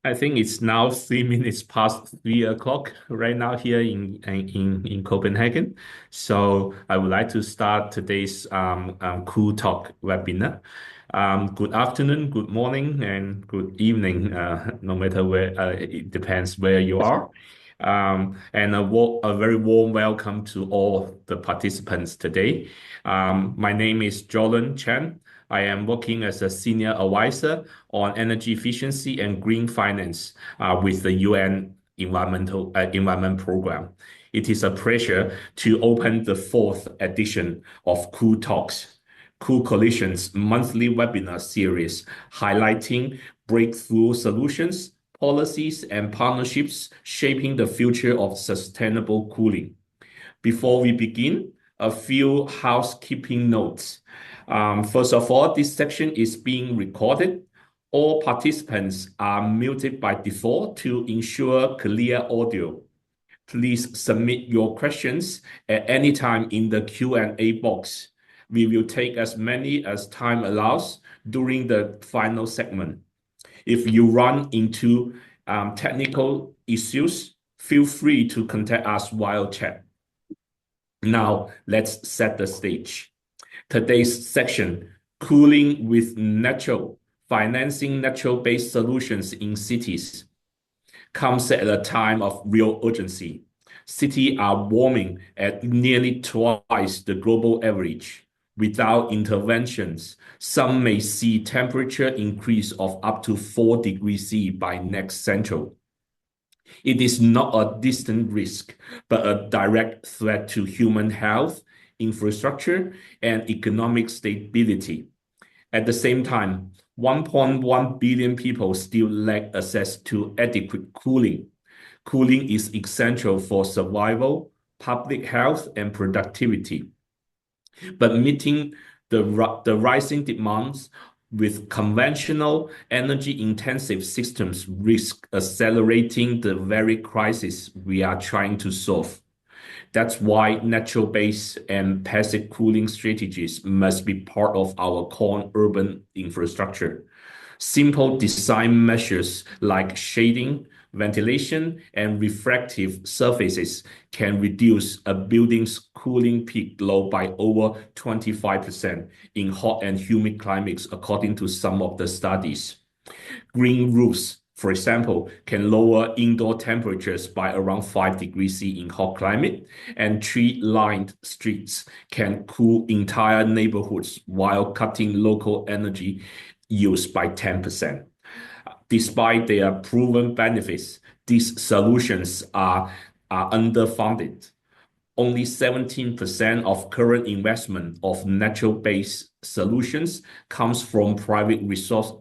I think it's now 3 minutes past 3 o'clock right now here in Copenhagen. So I would like to start today's Cool Talk webinar. Good afternoon, good morning, and good evening, no matter where, it depends where you are. And a very warm welcome to all the participants today. My name is Jordan Chen. I am working as a senior advisor on energy efficiency and green finance with the UN Environment Program. It is a pleasure to open the fourth edition of Cool Talks, Cool Coalition's monthly webinar series highlighting breakthrough solutions, policies, and partnerships shaping the future of sustainable cooling. Before we begin, a few housekeeping notes. First of all, this section is being recorded. All participants are muted by default to ensure clear audio. Please submit your questions at any time in the Q&A box. We will take as many as time allows during the final segment. If you run into technical issues, feel free to contact us via chat. Now, let's set the stage. Today's section, Cooling with Natural, Financing Natural-Based Solutions in Cities, comes at a time of real urgency. Cities are warming at nearly twice the global average. Without interventions, some may see temperature increase of up to 4 degrees C by next century. It is not a distant risk, but a direct threat to human health, infrastructure, and economic stability. At the same time, 1.1 billion people still lack access to adequate cooling. Cooling is essential for survival, public health, and productivity. But meeting the rising demands with conventional energy-intensive systems risk accelerating the very crisis we are trying to solve. That's why natural-based and passive cooling strategies must be part of our core urban infrastructure. Simple design measures like shading, ventilation, and reflective surfaces can reduce a building's cooling peak load by over 25% in hot and humid climates, according to some of the studies. Green roofs, for example, can lower indoor temperatures by around 5 degrees C in hot climate, and tree-lined streets can cool entire neighborhoods while cutting local energy use by 10%. Despite their proven benefits, these solutions are underfunded. Only 17% of current investment of natural-based solutions comes from private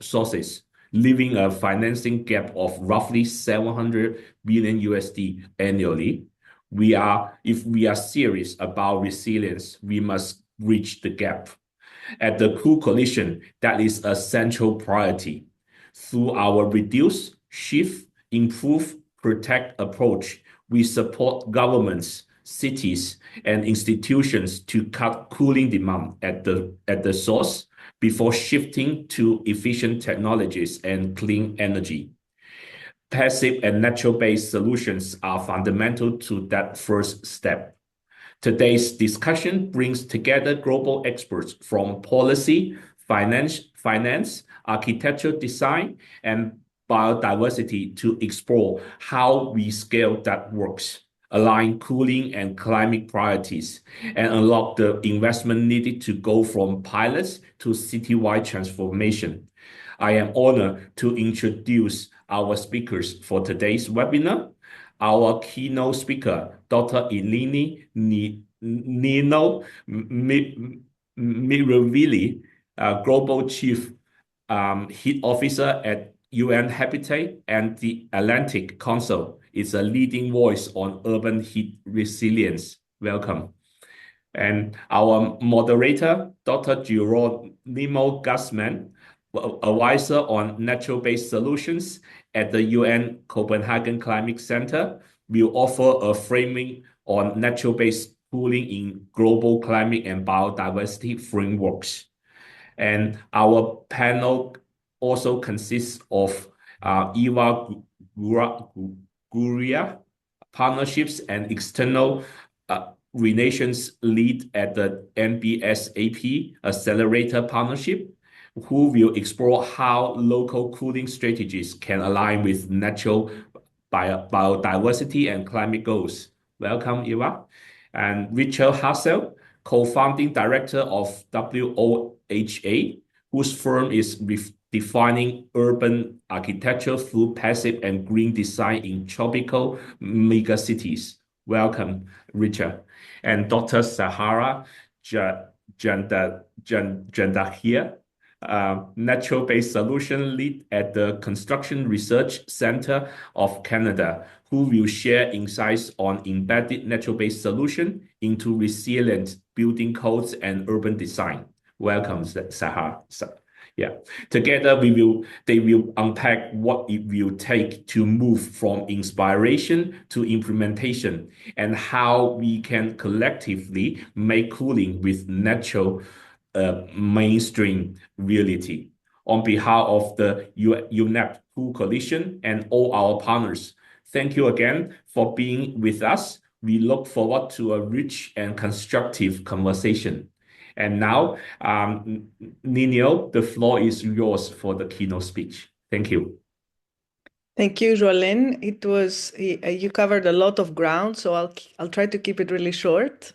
sources, leaving a financing gap of roughly 700 billion USD annually. If we are serious about resilience, we must bridge the gap. At the Cool Coalition, that is a central priority. Through our reduce, shift, improve, protect approach, we support governments, cities, and institutions to cut cooling demand at the source before shifting to efficient technologies and clean energy. Passive and natural-based solutions are fundamental to that first step. Today's discussion brings together global experts from policy, finance, architectural design, and biodiversity to explore how we scale that works, align cooling and climate priorities, and unlock the investment needed to go from pilots to citywide transformation. I am honored to introduce our speakers for today's webinar. Our keynote speaker, Dr. Eleni Nino Miravilli, Global Chief Heat Officer at UN Habitat and the Atlantic Council, is a leading voice on urban heat resilience. And our moderator, Dr. Geronimo Guzman, advisor on natural-based solutions at the UN Copenhagen Climate Center, will offer a framing on natural-based cooling in global climate and biodiversity frameworks. And our panel also consists of Eva Guria Partnerships and External Relations Lead at the NBSAP Accelerator Partnership, who will explore how local cooling strategies can align with natural biodiversity and climate goals. Welcome, Eva. And Richard Hassel, co-founding director of WOHA, whose firm is defining urban architecture through passive and green design in tropical megacities. Welcome, Richard. And Dr. Sahara Jandahir, natural-based solution lead at the Construction Research Center of Canada, who will share insights on embedded natural-based solution into resilient building codes and urban design. Welcome, Sahar. Yeah, together they will unpack what it will take to move from inspiration to implementation and how we can collectively make cooling with natural mainstream reality. On behalf of the UNEP Cool Coalition and all our partners, thank you again for being with us. We look forward to a rich and constructive conversation. And now, Nino, the floor is yours for the keynote speech. Thank you. Thank you, Joalyn. You covered a lot of ground, so I'll try to keep it really short.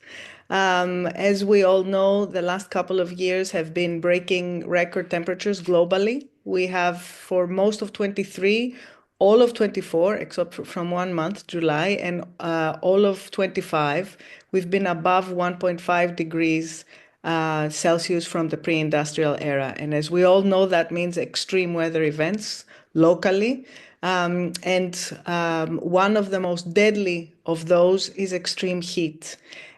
As we all know, the last couple of years have been breaking record temperatures globally. We have, for most of 23, all of 24, except from 1 month, July, and all of 25, we've been above 1.5 degrees Celsius from the pre-industrial era. And as we all know, that means extreme weather events locally. One of the most deadly of those is extreme heat.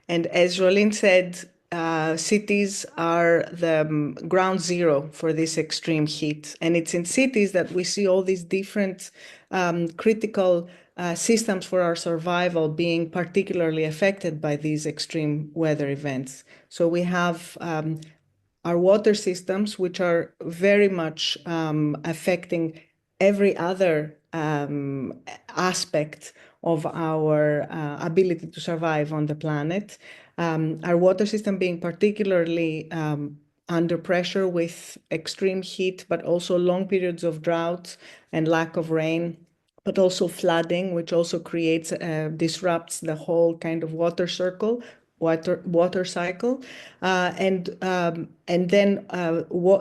And as Jolene said, cities are the ground zero for this extreme heat. And it's in cities that we see all these different critical systems for our survival being particularly affected by these extreme weather events. So we have our water systems, which are very much affecting every other aspect of our ability to survive on the planet. Our water system being particularly under pressure with extreme heat, but also long periods of drought and lack of rain, but also flooding, which also disrupts the whole kind of water cycle. The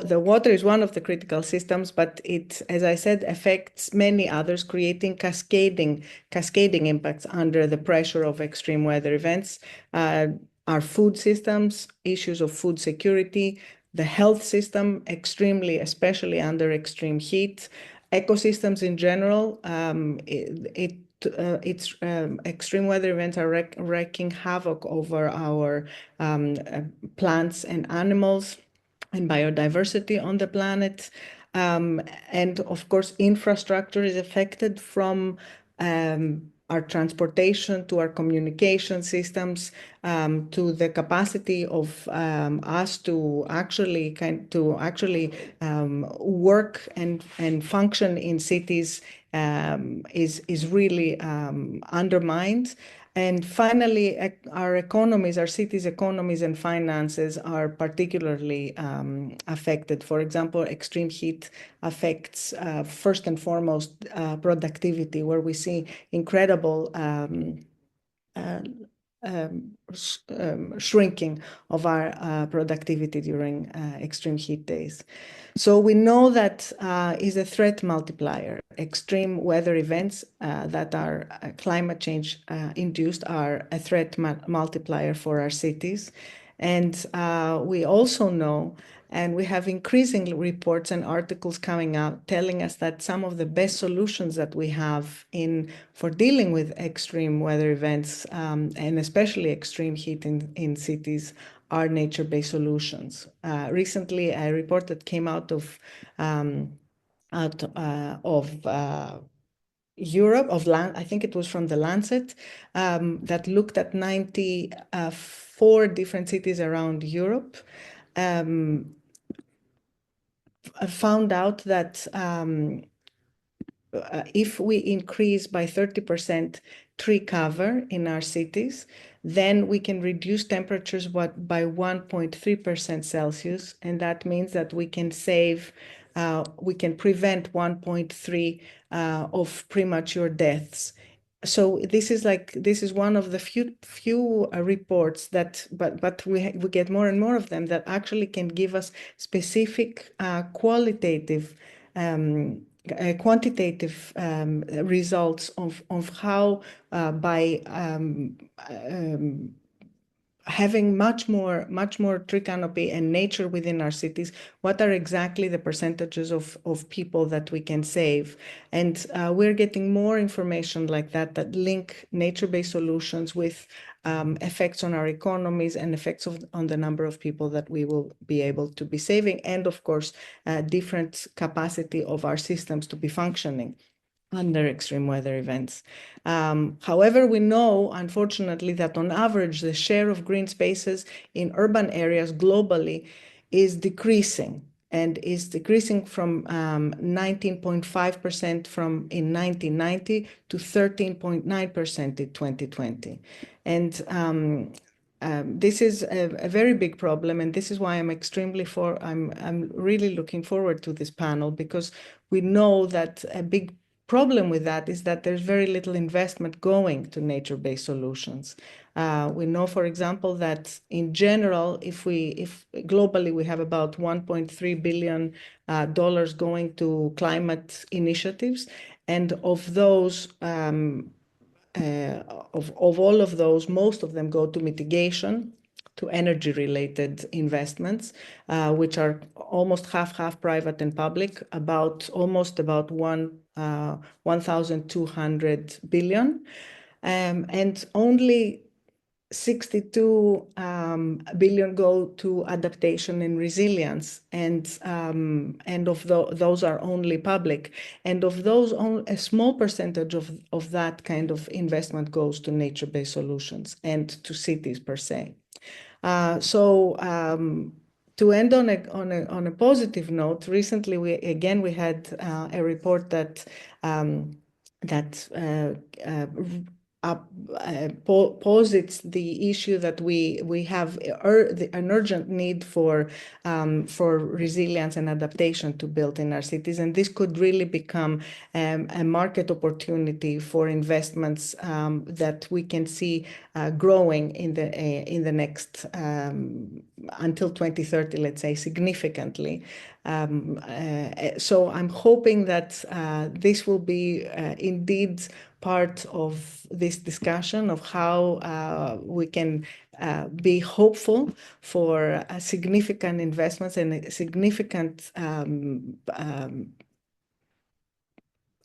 water is one of the critical systems, but it, as I said, affects many others, creating cascading impacts under the pressure of extreme weather events. Our food systems, issues of food security, the health system, especially under extreme heat, ecosystems in general. Extreme weather events are wreaking havoc over our plants and animals and biodiversity on the planet. And of course, infrastructure is affected from our transportation to our communication systems, to the capacity of us to actually work and function in cities is really undermined. And finally, our cities' economies and finances are particularly affected. For example, extreme heat affects, first and foremost, productivity, where we see incredible shrinking of our productivity during extreme heat days. So we know that is a threat multiplier. Extreme weather events that are climate change induced are a threat multiplier for our cities. And we also know, and we have increasing reports and articles coming out telling us that some of the best solutions that we have for dealing with extreme weather events, and especially extreme heat in cities, are nature-based solutions. Recently, a report that came out of Europe, I think it was from the Lancet, that looked at 94 different cities around Europe, found out that if we increase by 30% tree cover in our cities, then we can reduce temperatures by 1.3% Celsius, and that means that we can we can prevent 1.3 of premature deaths. So this is one of the few reports that, but we get more and more of them that actually can give us specific quantitative results of how by having much more tree canopy and nature within our cities, what are exactly the percentages of people that we can save. And we're getting more information like that link nature-based solutions with effects on our economies and effects on the number of people that we will be able to be saving, and of course, different capacity of our systems to be functioning under extreme weather events. However, we know, unfortunately, that on average, the share of green spaces in urban areas globally is decreasing, and is decreasing from 19.5% in 1990 to 13.9% in 2020. And this is a very big problem, and this is why I'm really looking forward to this panel, because we know that a big problem with that is that there's very little investment going to nature-based solutions. We know, for example, that in general, if globally we have about $1.3 billion going to climate initiatives, and of those, of all of those, most of them go to mitigation, to energy-related investments, which are almost half private and public, almost about 1,200 billion, and only 62 billion go to adaptation and resilience, and those are only public, and of those, a small percentage of that kind of investment goes to nature-based solutions and to cities per se. To end on a positive note, recently we had a report that posits the issue that we have an urgent need for resilience and adaptation to build in our cities, and this could really become a market opportunity for investments that we can see growing in the next until 2030, let's say, significantly. So I'm hoping that this will be indeed part of this discussion of how we can be hopeful for significant investments and significant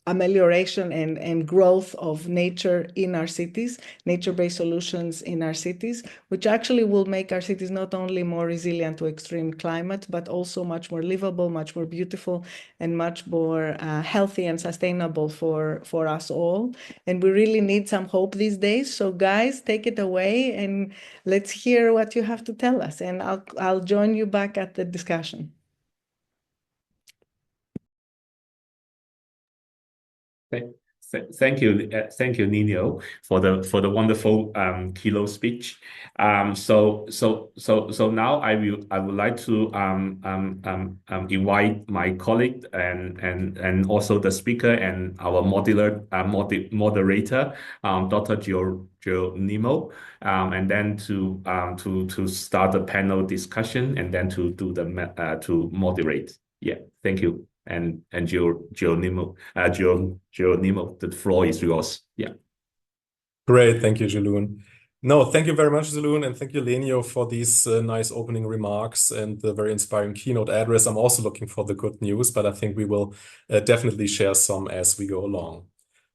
amelioration and growth of nature in our cities, nature-based solutions in our cities, which actually will make our cities not only more resilient to extreme climate, but also much more livable, much more beautiful, and much more healthy and sustainable for us all. And we really need some hope these days. So guys, take it away and let's hear what you have to tell us. And I'll join you back at the discussion. Thank you, Nino, for the wonderful keynote speech. So now I would like to invite my colleague and also the speaker and our moderator, Dr. Geronimo, and then to start the panel discussion and then to to moderate. Yeah, thank you. And Geronimo, the floor is yours. Yeah. Great, thank you, Jaloon. No, thank you very much, Jaloon, and thank you, Lenio, for these nice opening remarks and the very inspiring keynote address. I'm also looking for the good news, but I think we will definitely share some as we go along.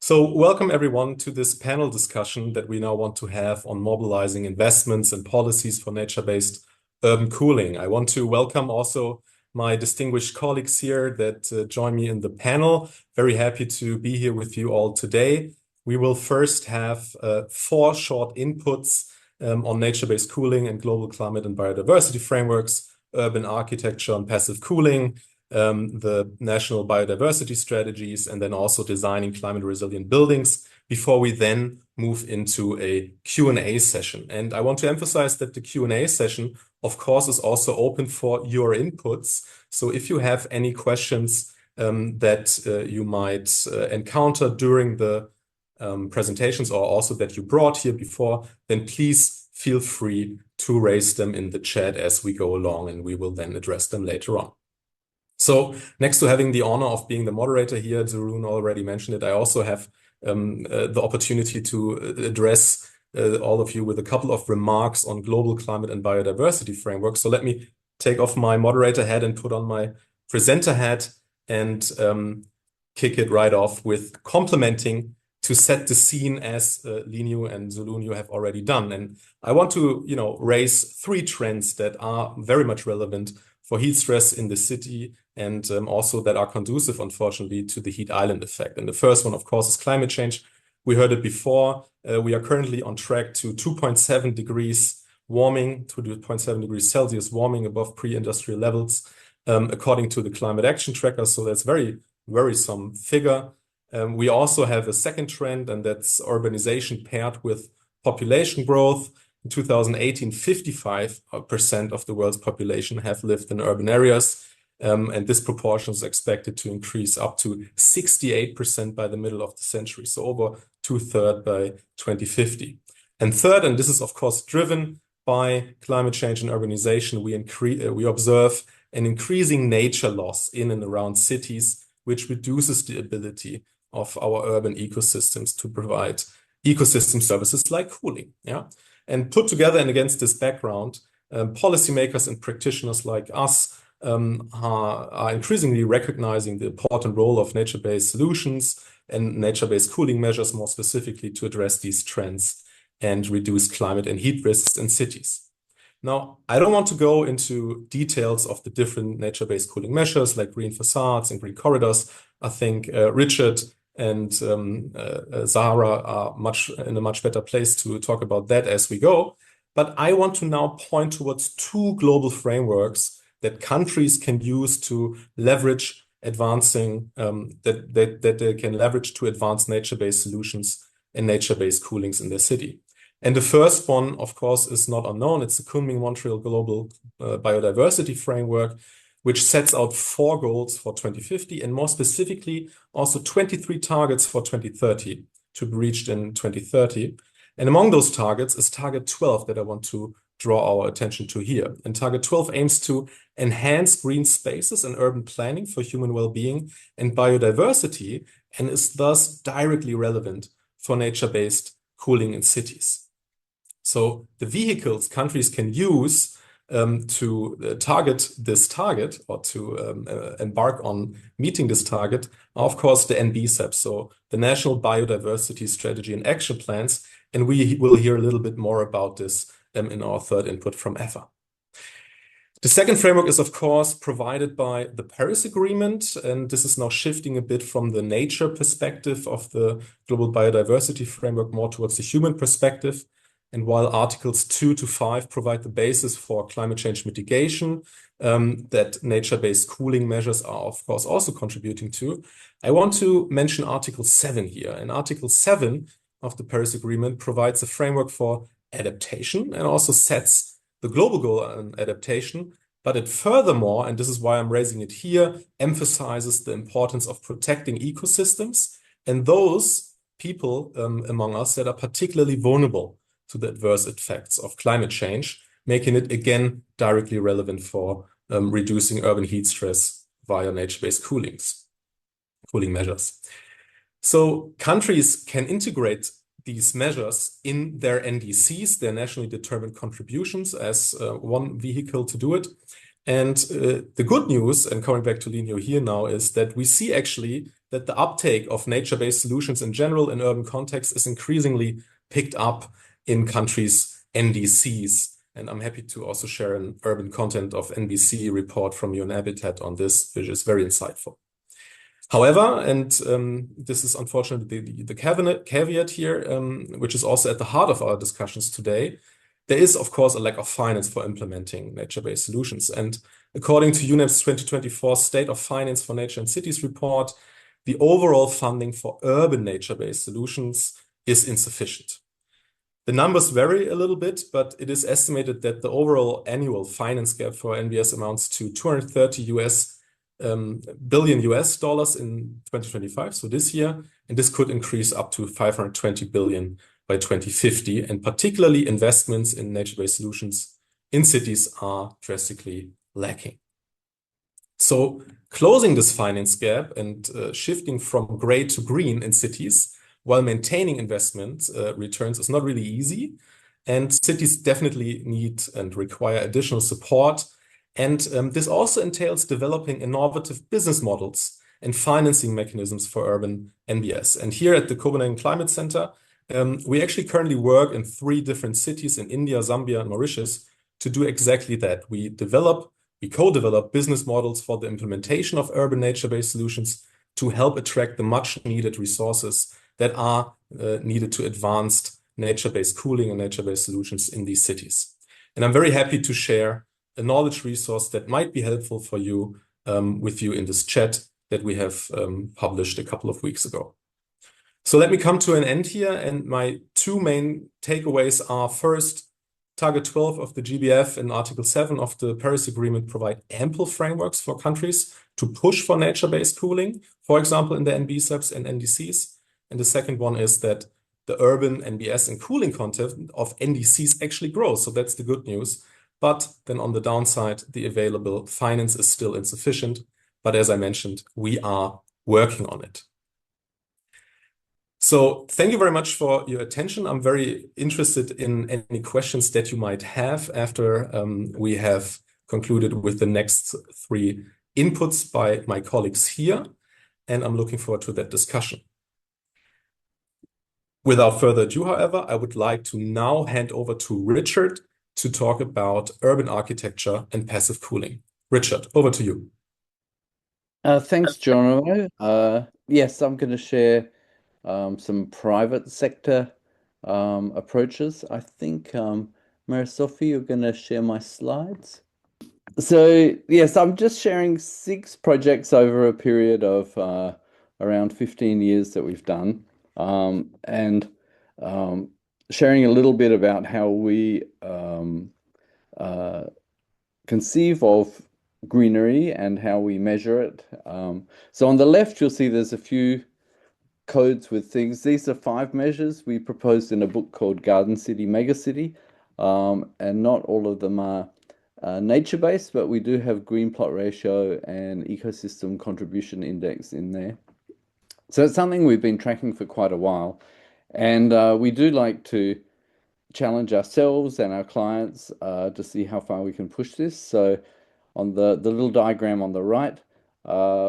So welcome everyone to this panel discussion that we now want to have on mobilizing investments and policies for nature-based urban cooling. I want to welcome also my distinguished colleagues here that join me in the panel. Very happy to be here with you all today. We will first have 4 short inputs on nature-based cooling and global climate and biodiversity frameworks, urban architecture and passive cooling. the national biodiversity strategies, and then also designing climate resilient buildings before we then move into a Q&A session. And I want to emphasize that the Q&A session, of course, is also open for your inputs. So if you have any questions that you might encounter during the presentations, or also that you brought here before, then please feel free to raise them in the chat as we go along, and we will then address them later on. So next to having the honor of being the moderator here, Zarun already mentioned it, I also have the opportunity to address all of you with a couple of remarks on global climate and biodiversity framework. So let me take off my moderator hat and put on my presenter hat and kick it right off with complementing to set the scene as Linio and Zulun have already done. And I want to, raise 3 trends that are very much relevant for heat stress in the city, and also that are conducive, unfortunately, to the heat island effect. And the first one, of course, is climate change. We heard it before. We are currently on track to 2.7 degrees warming, 2.7 degrees Celsius warming above pre-industrial levels, according to the Climate Action Tracker. So that's very worrisome figure. We also have a second trend, and that's urbanization paired with population growth. In 2018, 55% of the world's population have lived in urban areas. And this proportion is expected to increase up to 68% by the middle of the century, so over 2/3 by 2050. And third, and this is of course driven by climate change and urbanization, we observe an increasing nature loss in and around cities, which reduces the ability of our urban ecosystems to provide ecosystem services like cooling. Yeah, and put together and against this background, policymakers and practitioners like us are increasingly recognizing the important role of nature-based solutions and nature-based cooling measures, more specifically to address these trends and reduce climate and heat risks in cities. Now, I don't want to go into details of the different nature-based cooling measures like green facades and green corridors. I think Richard and Zahra are in a much better place to talk about that as we go. But I want to now point towards 2 global frameworks that countries can use to leverage that they can leverage to advance nature-based solutions and nature-based coolings in their city. And the first one, of course, is not unknown. It's the Kunming-Montreal Global Biodiversity Framework, which sets out 4 goals for 2050, and more specifically, also 23 targets for 2030 to be reached in 2030. And among those targets is target 12 that I want to draw our attention to here. And target 12 aims to enhance green spaces and urban planning for human well-being and biodiversity, and is thus directly relevant for nature-based cooling in cities. So the vehicles countries can use to target this target, or to embark on meeting this target, are of course the NBSAP, so the National Biodiversity Strategy and Action Plans, and we will hear a little bit more about this in our third input from Eva. The second framework is, of course, provided by the Paris Agreement, and this is now shifting a bit from the nature perspective of the Global Biodiversity Framework more towards the human perspective. And while Articles 2 to 5 provide the basis for climate change mitigation, that nature-based cooling measures are, of course, also contributing to, I want to mention Article 7 here. And Article 7 of the Paris Agreement provides a framework for adaptation and also sets the global goal on adaptation. But it furthermore, and this is why I'm raising it here, emphasizes the importance of protecting ecosystems and those people among us that are particularly vulnerable to the adverse effects of climate change, making it again directly relevant for reducing urban heat stress via nature-based cooling measures. So countries can integrate these measures in their NDCs, their nationally determined contributions, as one vehicle to do it. And the good news, and coming back to Linio here now, is that we see actually that the uptake of nature-based solutions in general in urban context is increasingly picked up in countries' NDCs. And I'm happy to also share an urban content of NBC report from UNEP on this, which is very insightful. However, and this is unfortunately the caveat here, which is also at the heart of our discussions today, there is, of course, a lack of finance for implementing nature-based solutions. And according to UNEP's 2024 State of Finance for Nature and Cities report, the overall funding for urban nature-based solutions is insufficient. The numbers vary a little bit, but it is estimated that the overall annual finance gap for NBS amounts to 230 billion US dollars in 2025, so this year, and this could increase up to 520 billion by 2050, and particularly investments in nature-based solutions in cities are drastically lacking. So closing this finance gap and shifting from gray to green in cities while maintaining investment returns is not really easy, and cities definitely need and require additional support. And this also entails developing innovative business models and financing mechanisms for urban NBS. And here at the Copenhagen Climate Center, we actually currently work in 3 different cities in India, Zambia, and Mauritius to do exactly that. We co-develop business models for the implementation of urban nature-based solutions to help attract the much-needed resources that are needed to advance nature-based cooling and nature-based solutions in these cities. And I'm very happy to share a knowledge resource that might be helpful for you with you in this chat that we have published a couple of weeks ago. So let me come to an end here, and my 2 main takeaways are: first, Target 12 of the GBF and Article 7 of the Paris Agreement provide ample frameworks for countries to push for nature-based cooling, for example, in the NBSAPs and NDCs. And the second one is that the urban NBS and cooling content of NDCs actually grows. So that's the good news. But then on the downside, the available finance is still insufficient. But as I mentioned, we are working on it. So thank you very much for your attention. I'm very interested in any questions that you might have after we have concluded with the next 3 inputs by my colleagues here. And I'm looking forward to that discussion. Without further ado, however, I would like to now hand over to Richard to talk about urban architecture and passive cooling. Richard, over to you. Thanks, Geronimo. Yes, I'm going to share some private sector approaches. I think, Maria-Sophie, you're going to share my slides. So, yes, I'm just sharing 6 projects over a period of around 15 years that we've done, and sharing a little bit about how we conceive of greenery and how we measure it. So on the left, you'll see there's a few codes with things. These are 5 measures we proposed in a book called Garden City, Megacity, and not all of them are nature-based, but we do have green plot ratio and ecosystem contribution index in there. So it's something we've been tracking for quite a while, and we do like to challenge ourselves and our clients to see how far we can push this. So on the little diagram on the right,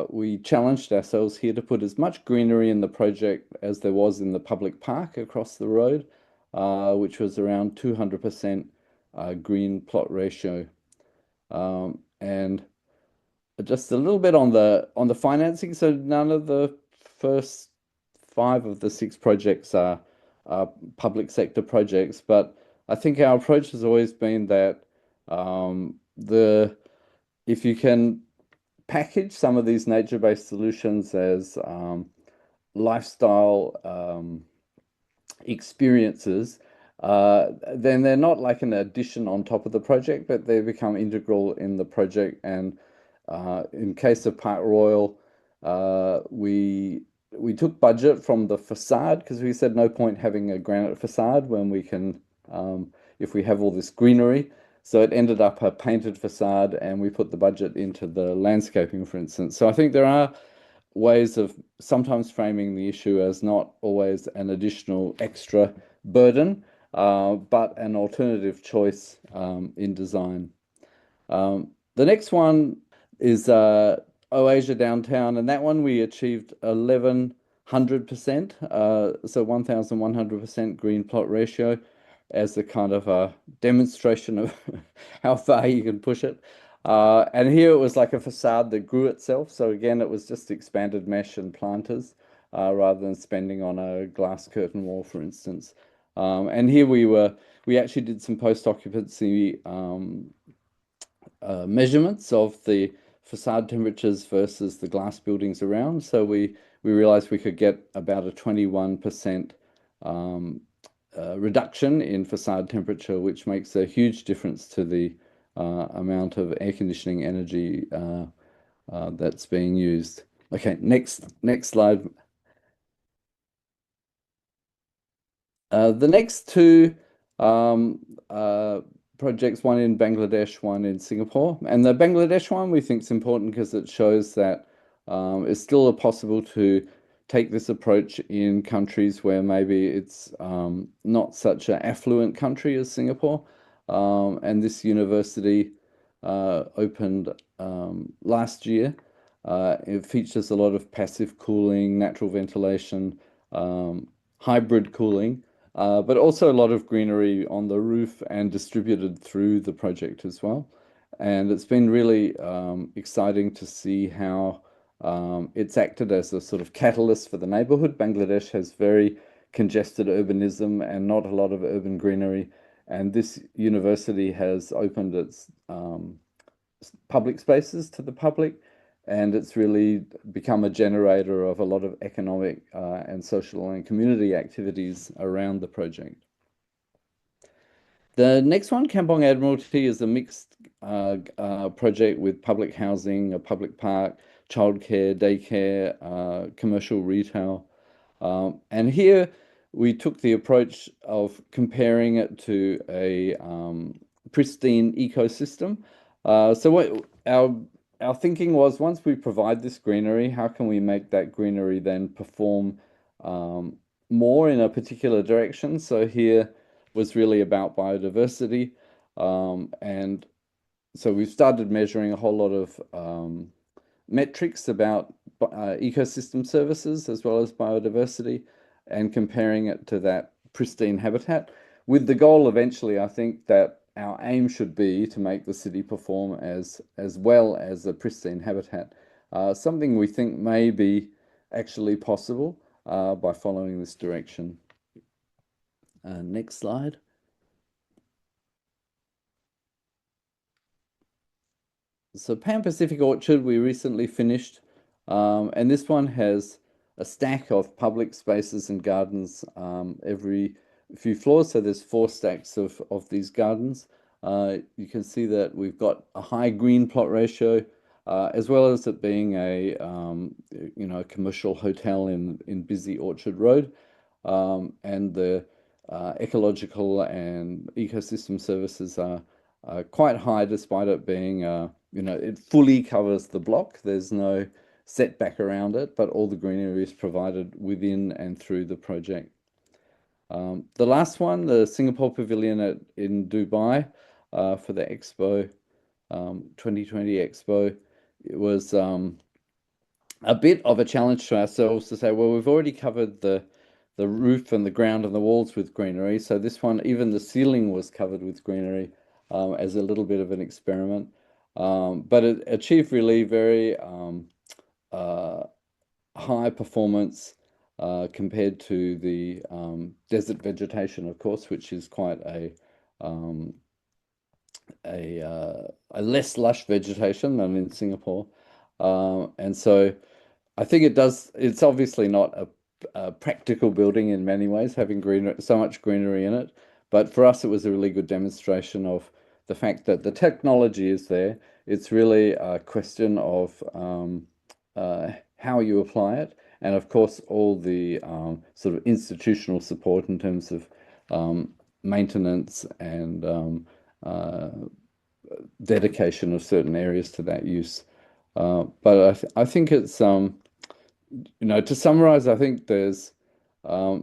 we challenged ourselves here to put as much greenery in the project as there was in the public park across the road, which was around 200% green plot ratio. And just a little bit on the financing. So none of the first 5 of the 6 projects are public sector projects, but I think our approach has always been that if you can package some of these nature-based solutions as lifestyle experiences, then they're not like an addition on top of the project, but they become integral in the project. And in case of Park Royal, we took budget from the facade because we said no point having a granite facade when we can, if we have all this greenery. So it ended up a painted facade, and we put the budget into the landscaping, for instance. So I think there are ways of sometimes framing the issue as not always an additional extra burden, but an alternative choice in design. The next one is Oasia Downtown, and that one we achieved 1100%, so 1100% green plot ratio, as a kind of a demonstration of how far you can push it. And here it was like a facade that grew itself. So again, it was just expanded mesh and planters rather than spending on a glass curtain wall, for instance. And here we actually did some post-occupancy measurements of the facade temperatures versus the glass buildings around. So we realized we could get about a 21% reduction in facade temperature, which makes a huge difference to the amount of air conditioning energy that's being used. Okay, next slide. The next two projects, one in Bangladesh, one in Singapore. And the Bangladesh one we think is important because it shows that it's still possible to take this approach in countries where maybe it's not such an affluent country as Singapore. And this university opened last year. It features a lot of passive cooling, natural ventilation, hybrid cooling, but also a lot of greenery on the roof and distributed through the project as well. And it's been really exciting to see how it's acted as a sort of catalyst for the neighborhood. Bangladesh has very congested urbanism and not a lot of urban greenery. And this university has opened its public spaces to the public, and it's really become a generator of a lot of economic and social and community activities around the project. The next one, Kampong Admiralty, is a mixed project with public housing, a public park, childcare, daycare, commercial retail. And here we took the approach of comparing it to a pristine ecosystem. So what our thinking was, once we provide this greenery, how can we make that greenery then perform more in a particular direction? So here was really about biodiversity. And so we've started measuring a whole lot of metrics about ecosystem services as well as biodiversity and comparing it to that pristine habitat, with the goal eventually, I think, that our aim should be to make the city perform as well as a pristine habitat, something we think may be actually possible by following this direction. Next slide. So Pan Pacific Orchard we recently finished, and this one has a stack of public spaces and gardens every few floors. So there's 4 stacks of these gardens. You can see that we've got a high green plot ratio, as well as it being a commercial hotel in busy Orchard Road, and the ecological and ecosystem services are quite high, despite it being it fully covers the block. There's no setback around it, but all the greenery is provided within and through the project. The last one, the Singapore Pavilion in Dubai, for the Expo 2020 Expo, it was a bit of a challenge to ourselves to say, well, we've already covered the roof and the ground and the walls with greenery. So this one, even the ceiling was covered with greenery as a little bit of an experiment. But it achieved really very high performance compared to the desert vegetation, of course, which is quite a less lush vegetation than in Singapore. And so I think it's obviously not a practical building in many ways, having so much greenery in it. But for us, it was a really good demonstration of the fact that the technology is there. It's really a question of how you apply it. And of course, all the sort of institutional support in terms of maintenance and dedication of certain areas to that use. But I think it's, to summarize, I think there's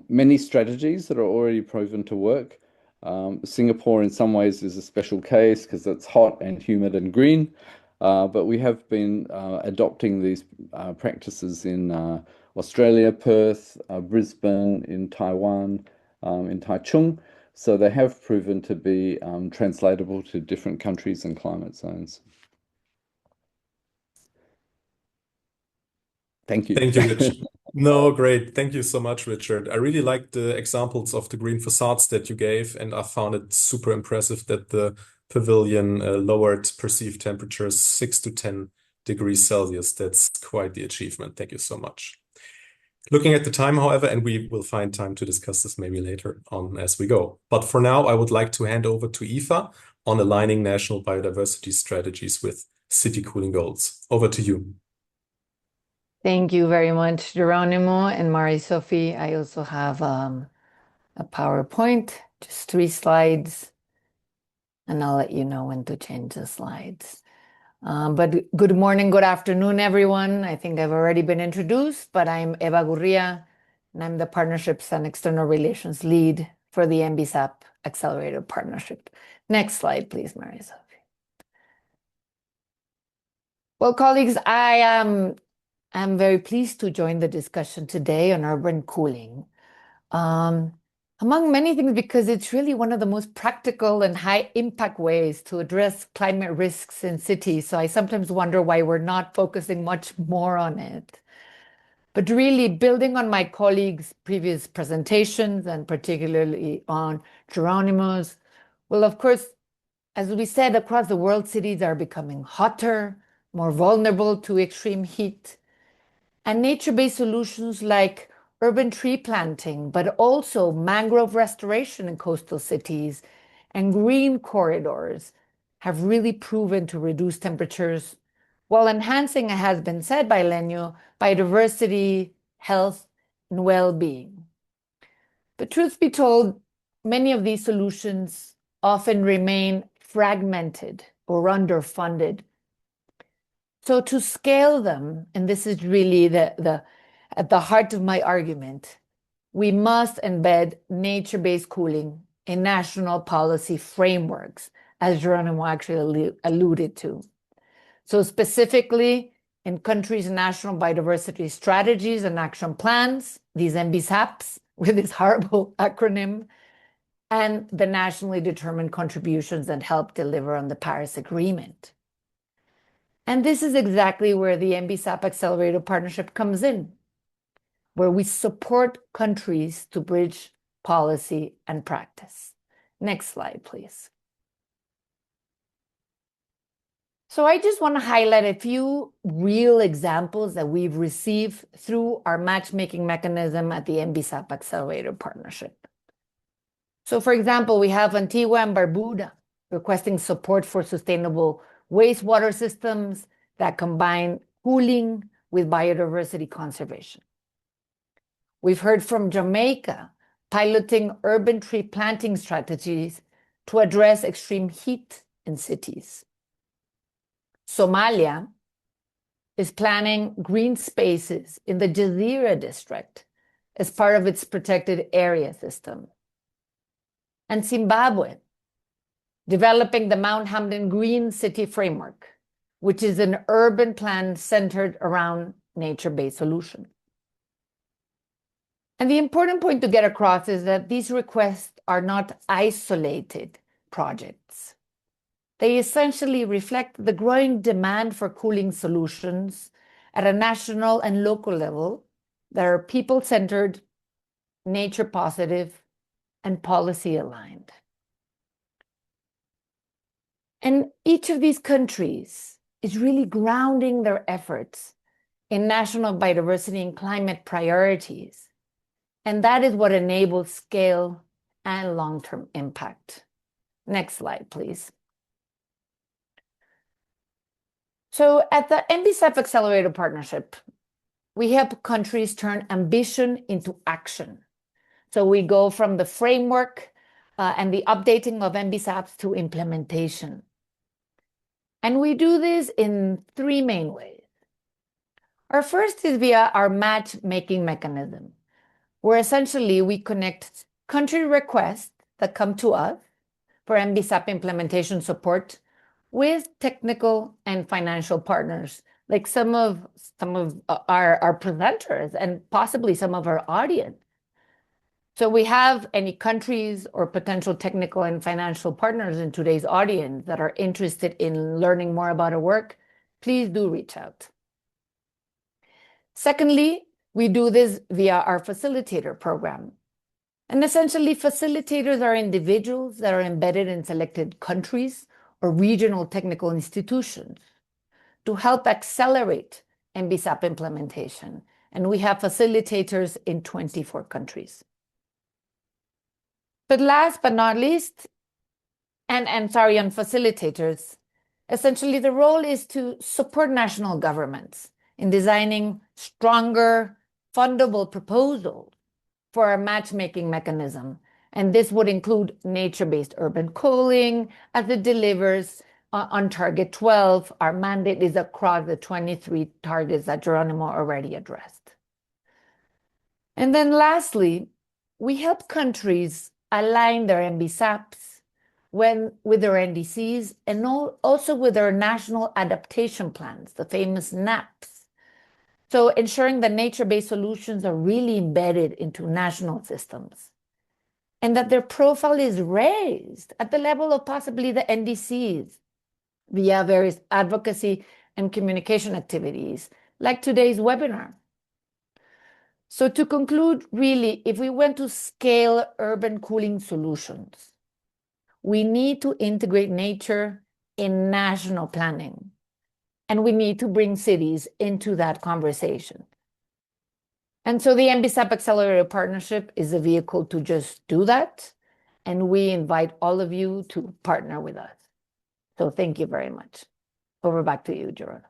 many strategies that are already proven to work. Singapore in some ways is a special case because it's hot and humid and green. But we have been adopting these practices in Australia, Perth, Brisbane, in Taiwan, in Taichung. So they have proven to be translatable to different countries and climate zones. Thank you. Thank you, Rich. No, great. Thank you so much, Richard. I really liked the examples of the green facades that you gave, and I found it super impressive that the pavilion lowered perceived temperatures 6 to 10 degrees Celsius. That's quite the achievement. Thank you so much. Looking at the time, however, and we will find time to discuss this maybe later on as we go. But for now, I would like to hand over to Aoife on aligning national biodiversity strategies with city cooling goals. Over to you. Thank you very much, Geronimo and Mari-Sophie. I also have a PowerPoint, just 3 slides, and I'll let you know when to change the slides. But good morning, good afternoon, everyone. I think I've already been introduced, but I'm Eva Gurria, and I'm the Partnerships and External Relations Lead for the MBSAP Accelerator Partnership. Next slide, please, Mari-Sophie. Well, colleagues, I'm very pleased to join the discussion today on urban cooling. Among many things, because it's really one of the most practical and high impact ways to address climate risks in cities. So I sometimes wonder why we're not focusing much more on it. But really building on my colleagues' previous presentations and particularly on Geronimo's, well, of course, as we said, across the world, cities are becoming hotter, more vulnerable to extreme heat. And nature-based solutions like urban tree planting, but also mangrove restoration in coastal cities and green corridors have really proven to reduce temperatures while enhancing, as has been said by Lenio, biodiversity, health, and well-being. But truth be told, many of these solutions often remain fragmented or underfunded. So to scale them, and this is really at the heart of my argument, we must embed nature-based cooling in national policy frameworks, as Geronimo actually alluded to. So specifically in countries' national biodiversity strategies and action plans, these MBSAPs, with this horrible acronym, and the nationally determined contributions that help deliver on the Paris Agreement. And this is exactly where the MBSAP Accelerator Partnership comes in, where we support countries to bridge policy and practice. Next slide, please. So I just want to highlight a few real examples that we've received through our matchmaking mechanism at the MBSAP Accelerator Partnership. So for example, we have Antigua and Barbuda requesting support for sustainable wastewater systems that combine cooling with biodiversity conservation. We've heard from Jamaica piloting urban tree planting strategies to address extreme heat in cities. Somalia is planning green spaces in the Jazeera district as part of its protected area system. And Zimbabwe, developing the Mount Hamden Green City Framework, which is an urban plan centered around nature-based solutions. And the important point to get across is that these requests are not isolated projects. They essentially reflect the growing demand for cooling solutions at a national and local level that are people-centered, nature-positive, and policy-aligned. And each of these countries is really grounding their efforts in national biodiversity and climate priorities. And that is what enables scale and long-term impact. Next slide, please. So at the MBSAP Accelerator Partnership, we help countries turn ambition into action. So we go from the framework and the updating of MBSAPs to implementation. And we do this in 3 main ways. Our first is via our matchmaking mechanism, where essentially we connect country requests that come to us for MBSAP implementation support with technical and financial partners, like some of our presenters and possibly some of our audience. So we have any countries or potential technical and financial partners in today's audience that are interested in learning more about our work, please do reach out. Secondly, We do this via our facilitator program. And essentially, facilitators are individuals that are embedded in selected countries or regional technical institutions to help accelerate MBSAP implementation. And we have facilitators in 24 countries. But last but not least, and sorry, on facilitators, essentially the role is to support national governments in designing stronger, fundable proposals for a matchmaking mechanism. And this would include nature-based urban cooling as it delivers on target 12. Our mandate is across the 23 targets that Geronimo already addressed. And then lastly, we help countries align their MBSAPs with their NDCs and also with their national adaptation plans, the famous NAPs. So ensuring that nature-based solutions are really embedded into national systems and that their profile is raised at the level of possibly the NDCs via various advocacy and communication activities like today's webinar. So to conclude, really, if we want to scale urban cooling solutions, we need to integrate nature in national planning, and we need to bring cities into that conversation. And so the MBSAP Accelerator Partnership is a vehicle to just do that, and we invite all of you to partner with us. So thank you very much. Over back to you, Gerard.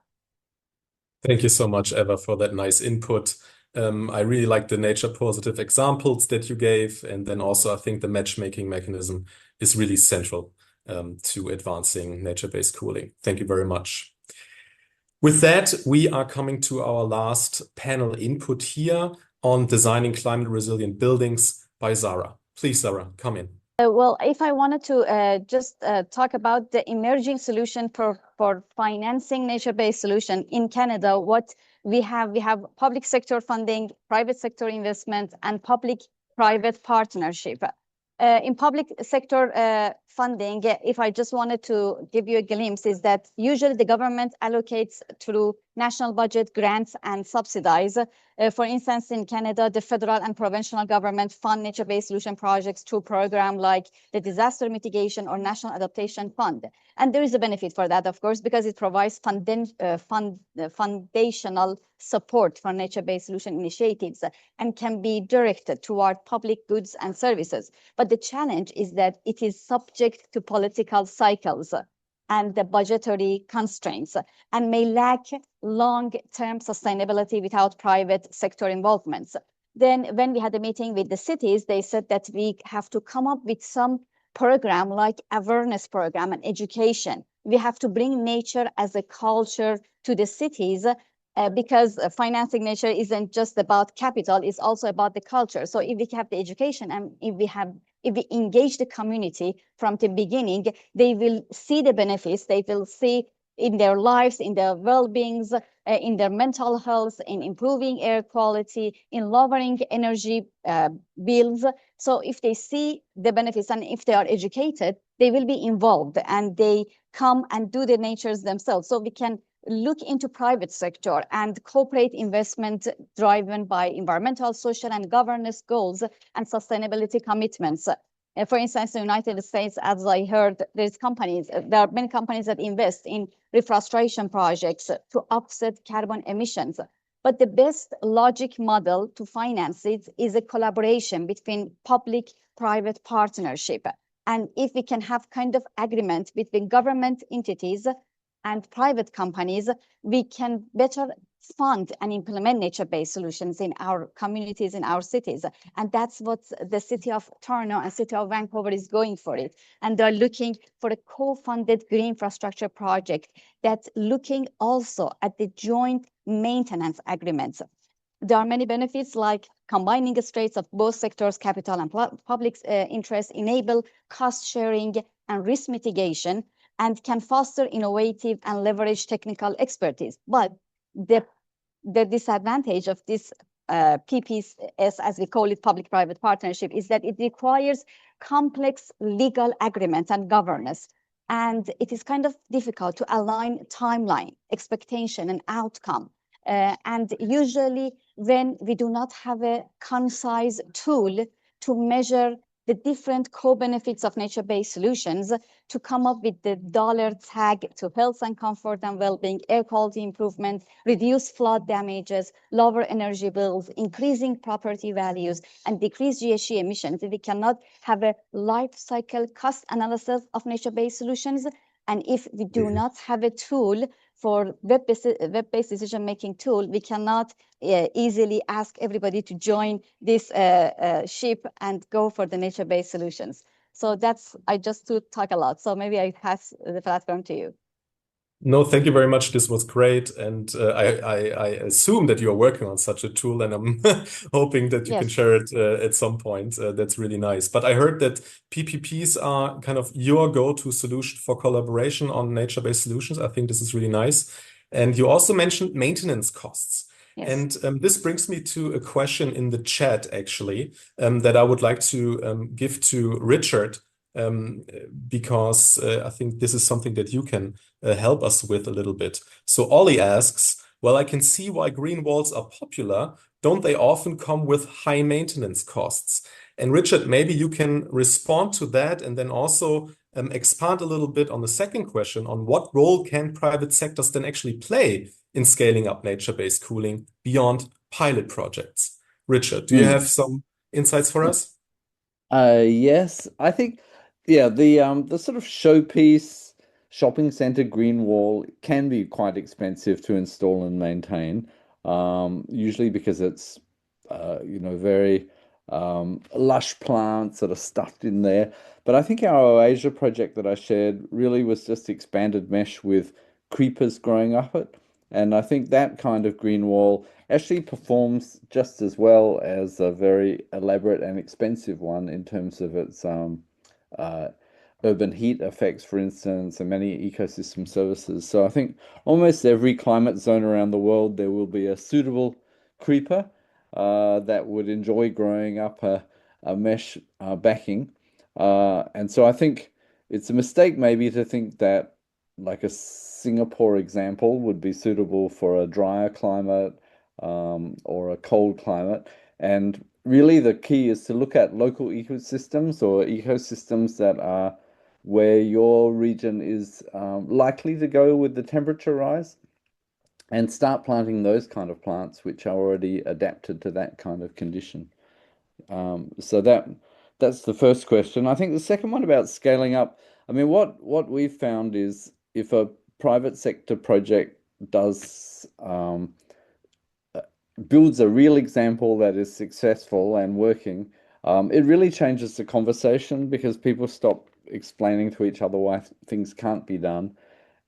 Thank you so much, Eva, for that nice input. I really like the nature positive examples that you gave. And then also, I think the matchmaking mechanism is really central to advancing nature-based cooling. Thank you very much. With that, we are coming to our last panel input here on designing climate resilient buildings by Zara. Please, Zara, come in. Well, if I wanted to just talk about the emerging solution for financing nature-based solution in Canada, what we have public sector funding, private sector investment, and public-private partnership. In public sector funding, if I just wanted to give you a glimpse, is that usually the government allocates through national budget grants and subsidize. For instance, in Canada, the federal and provincial government fund nature-based solution projects through programs like the Disaster Mitigation or National Adaptation Fund. And there is a benefit for that, of course, because it provides foundational support for nature-based solution initiatives and can be directed toward public goods and services. But the challenge is that it is subject to political cycles and the budgetary constraints, and may lack long-term sustainability without private sector involvements. Then when we had a meeting with the cities, they said that we have to come up with some program like awareness program and education. We have to bring nature as a culture to the cities because financing nature isn't just about capital, it's also about the culture. So if we have the education and if we engage the community from the beginning, they will see the benefits, they will see in their lives, in their well-beings, in their mental health, in improving air quality, in lowering energy bills. So if they see the benefits and if they are educated, they will be involved and they come and do the natures themselves. So we can look into private sector and corporate investment driven by environmental, social, and governance goals and sustainability commitments. For instance, in the United States, as I heard, there are many companies that invest in reforestation projects to offset carbon emissions. But the best logic model to finance it is a collaboration between public-private partnership. And if we can have kind of agreement between government entities and private companies, we can better fund and implement nature-based solutions in our communities, in our cities. And that's what the city of Toronto and city of Vancouver is going for it. And they're looking for a co-funded green infrastructure project that's looking also at the joint maintenance agreements. There are many benefits like combining the strengths of both sectors, capital and public interest, enable cost sharing and risk mitigation, and can foster innovative and leverage technical expertise. But the disadvantage of this PPS, as we call it, public-private partnership, is that it requires complex legal agreements and governance. And it is kind of difficult to align timeline, expectation, and outcome. And usually when we do not have a concise tool to measure the different co-benefits of nature-based solutions, to come up with the dollar tag to health and comfort and well-being, air quality improvement, reduce flood damages, lower energy bills, increasing property values, and decrease GHG emissions. We cannot have a life cycle cost analysis of nature-based solutions. And if we do not have a tool for web-based decision-making tool, we cannot easily ask everybody to join this ship and go for the nature-based solutions. So that's, I just to talk a lot. So maybe I pass the platform to you. No, thank you very much. This was great. And I assume that you are working on such a tool, and I'm hoping that you can Yes. share it at some point. That's really nice. But I heard that PPPs are kind of your go-to solution for collaboration on nature-based solutions. I think this is really nice. And you also mentioned maintenance costs. Yes. And this brings me to a question in the chat, actually, that I would like to give to Richard. Because I think this is something that you can help us with a little bit. So Ollie asks, well, I can see why green walls are popular. Don't they often come with high maintenance costs? And Richard, maybe you can respond to that and then also expand a little bit on the second question on what role can private sectors then actually play in scaling up nature-based cooling beyond pilot projects. Richard, do you have some insights for us? Yes, I think, yeah, the sort of showpiece shopping center green wall can be quite expensive to install and maintain, usually because it's very lush plants sort of stuffed in there. But I think our Asia project that I shared really was just expanded mesh with creepers growing up it. And I think that kind of green wall actually performs just as well as a very elaborate and expensive one in terms of its urban heat effects, for instance, and many ecosystem services. So I think almost every climate zone around the world, there will be a suitable creeper that would enjoy growing up a mesh backing. And so I think it's a mistake maybe to think that like a Singapore example would be suitable for a drier climate or a cold climate. And really the key is to look at local ecosystems or ecosystems that are where your region is likely to go with the temperature rise, and start planting those kind of plants which are already adapted to that kind of condition. So that's the first question. I think the second one about scaling up, I mean, what we've found is if a private sector project does builds a real example that is successful and working, it really changes the conversation because people stop explaining to each other why things can't be done.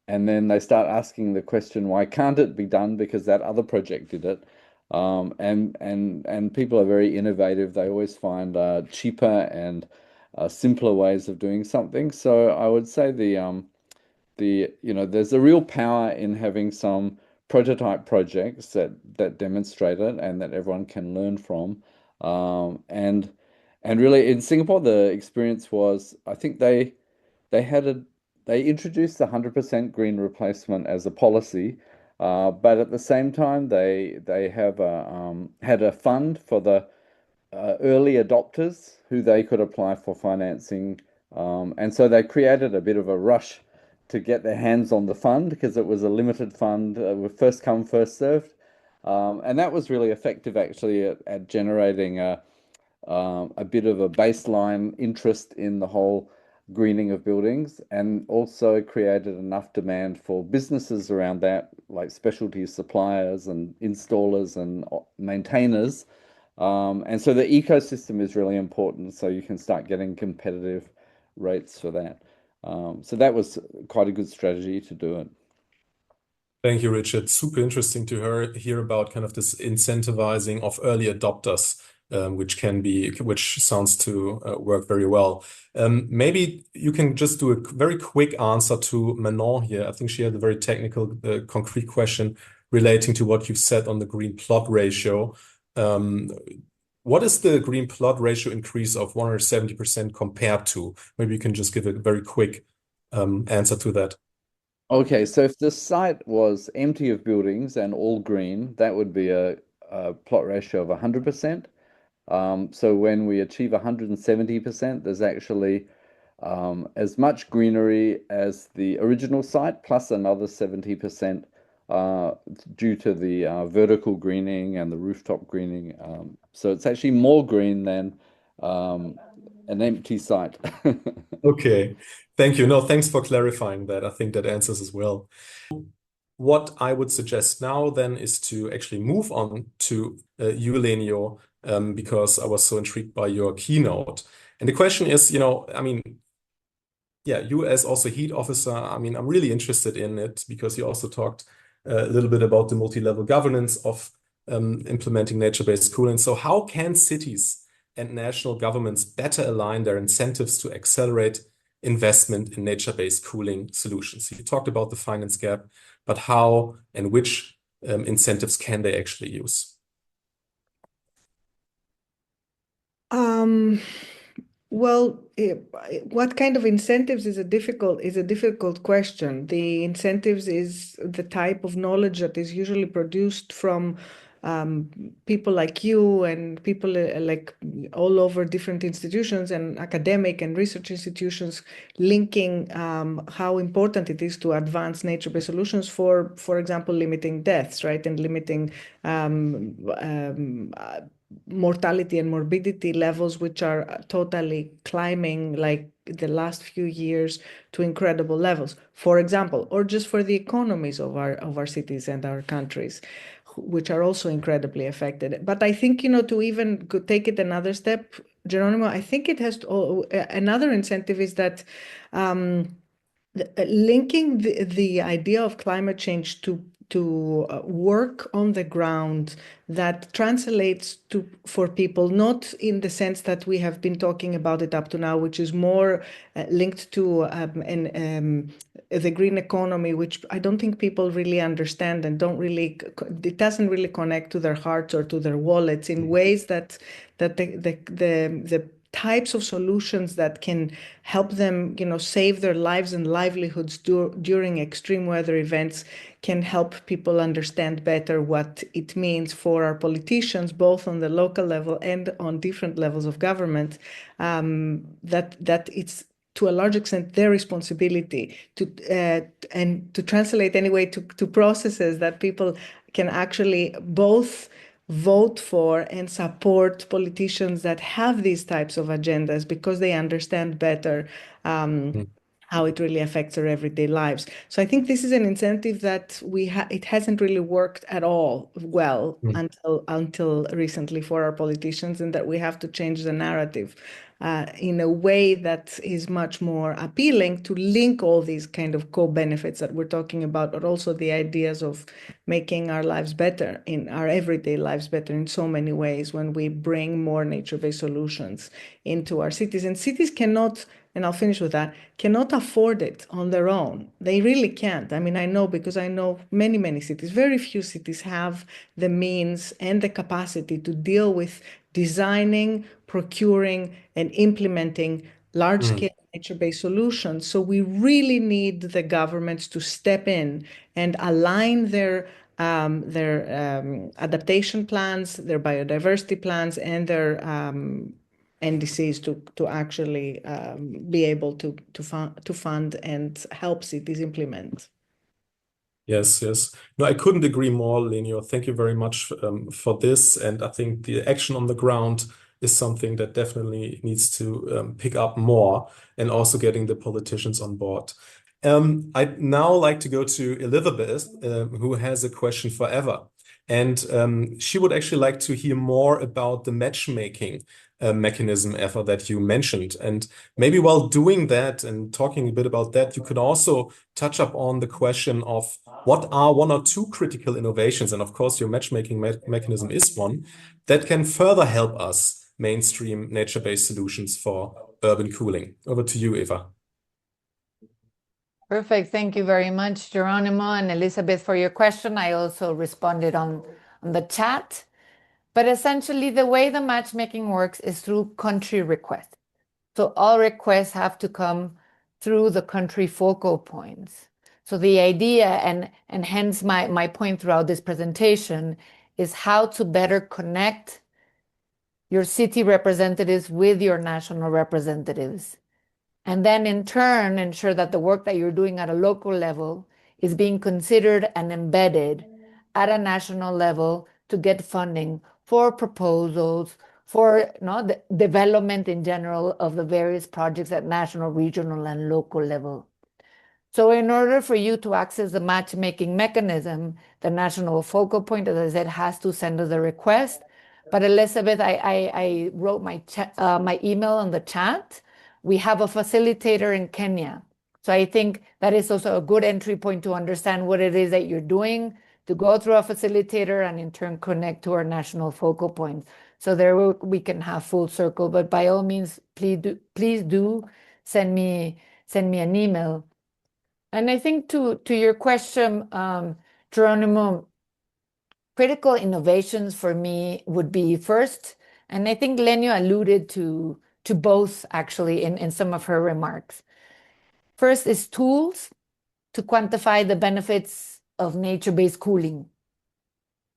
And then they start asking the question, why can't it be done? Because that other project did it. And people are very innovative. They always find cheaper and simpler ways of doing something. So I would say there's a real power in having some prototype projects that demonstrate it and that everyone can learn from. And really in Singapore, the experience was, I think they introduced the 100% green replacement as a policy, but at the same time they have had a fund for the early adopters who they could apply for financing, and so they created a bit of a rush to get their hands on the fund because it was a limited fund with first come first served, and that was really effective actually at generating a bit of a baseline interest in the whole greening of buildings, and also created enough demand for businesses around that, like specialty suppliers and installers and maintainers. And so the ecosystem is really important, so you can start getting competitive rates for that. So that was quite a good strategy to do it. Thank you, Richard. Super interesting to hear about kind of this incentivizing of early adopters, which sounds to work very well. Maybe you can just do a very quick answer to Manon here. I think she had a very technical, concrete question relating to what you said on the green plot ratio. What is the green plot ratio increase of 170% compared to? Maybe you can just give a very quick answer to that. Okay, so if the site was empty of buildings and all green, that would be a plot ratio of 100%. So when we achieve 170%, there's actually as much greenery as the original site, plus another 70% due to the vertical greening and the rooftop greening. So it's actually more green than an empty site. Okay, thank you. No, thanks for clarifying that. I think that answers as well. What I would suggest now then is to actually move on to you, Lenio, because I was so intrigued by your keynote. And the question is, you as also heat officer, I'm really interested in it because you also talked a little bit about the multi-level governance of implementing nature-based cooling. So how can cities and national governments better align their incentives to accelerate investment in nature-based cooling solutions? You talked about the finance gap, but how and which incentives can they actually use? Well, what kind of incentives is a difficult question. The incentives is the type of knowledge that is usually produced from people like you and people like all over different institutions and academic and research institutions linking how important it is to advance nature-based solutions for example, limiting deaths, right, and limiting mortality and morbidity levels, which are totally climbing like the last few years to incredible levels, for example, or just for the economies of our cities and our countries, which are also incredibly affected. But I think, to even take it another step, Geronimo, I think it has to, another incentive is that linking the idea of climate change to work on the ground that translates to for people, not in the sense that we have been talking about it up to now, which is more linked to the green economy, which I don't think people really understand and it doesn't really connect to their hearts or to their wallets in ways that the types of solutions that can help them, save their lives and livelihoods during extreme weather events can help people understand better what it means for our politicians, both on the local level and on different levels of government, that it's to a large extent their responsibility and to translate anyway to processes that people can actually both vote for and support politicians that have these types of agendas because they understand better how it really affects our everyday lives. So I think this is an incentive that it hasn't really worked at all well until recently for our politicians, and that we have to change the narrative in a way that is much more appealing to link all these kind of co-benefits that we're talking about, but also the ideas of making our lives better, in our everyday lives better in so many ways when we bring more nature-based solutions into our cities. And cities cannot, and I'll finish with that, cannot afford it on their own. They really can't. I mean, I know because I know many, many cities. Very few cities have the means and the capacity to deal with designing, procuring, and implementing large-scale nature-based solutions. So we really need the governments to step in and align their adaptation plans, their biodiversity plans, and their NDCs to actually be able to fund and help cities implement. Yes, yes. No, I couldn't agree more, Lenio. Thank you very much for this. And I think the action on the ground is something that definitely needs to pick up more, and also getting the politicians on board. I'd now like to go to Elizabeth, who has a question for Eva. And she would actually like to hear more about the matchmaking mechanism, Eva, that you mentioned. And maybe while doing that and talking a bit about that, you could also touch up on the question of what are one or two critical innovations, and of course your matchmaking mechanism is one, that can further help us mainstream nature-based solutions for urban cooling. Over to you, Eva. Perfect. Thank you very much, Geronimo and Elizabeth, for your question. I also responded on the chat. But essentially, the way the matchmaking works is through country requests. So all requests have to come through the country focal points. So the idea, and hence my point throughout this presentation, is how to better connect your city representatives with your national representatives. And then in turn, ensure that the work that you're doing at a local level is being considered and embedded at a national level to get funding for proposals, for the development in general of the various projects at national, regional, and local level. So in order for you to access the matchmaking mechanism, the national focal point, as I said, has to send us a request. But Elizabeth, I wrote my email on the chat. We have a facilitator in Kenya. So I think that is also a good entry point to understand what it is that you're doing, to go through a facilitator and in turn connect to our national focal point. So there we can have full circle. But by all means, please do send me an email. And I think to your question, Geronimo, critical innovations for me would be first, and I think Lenio alluded to both actually in some of her remarks. First is tools to quantify the benefits of nature-based cooling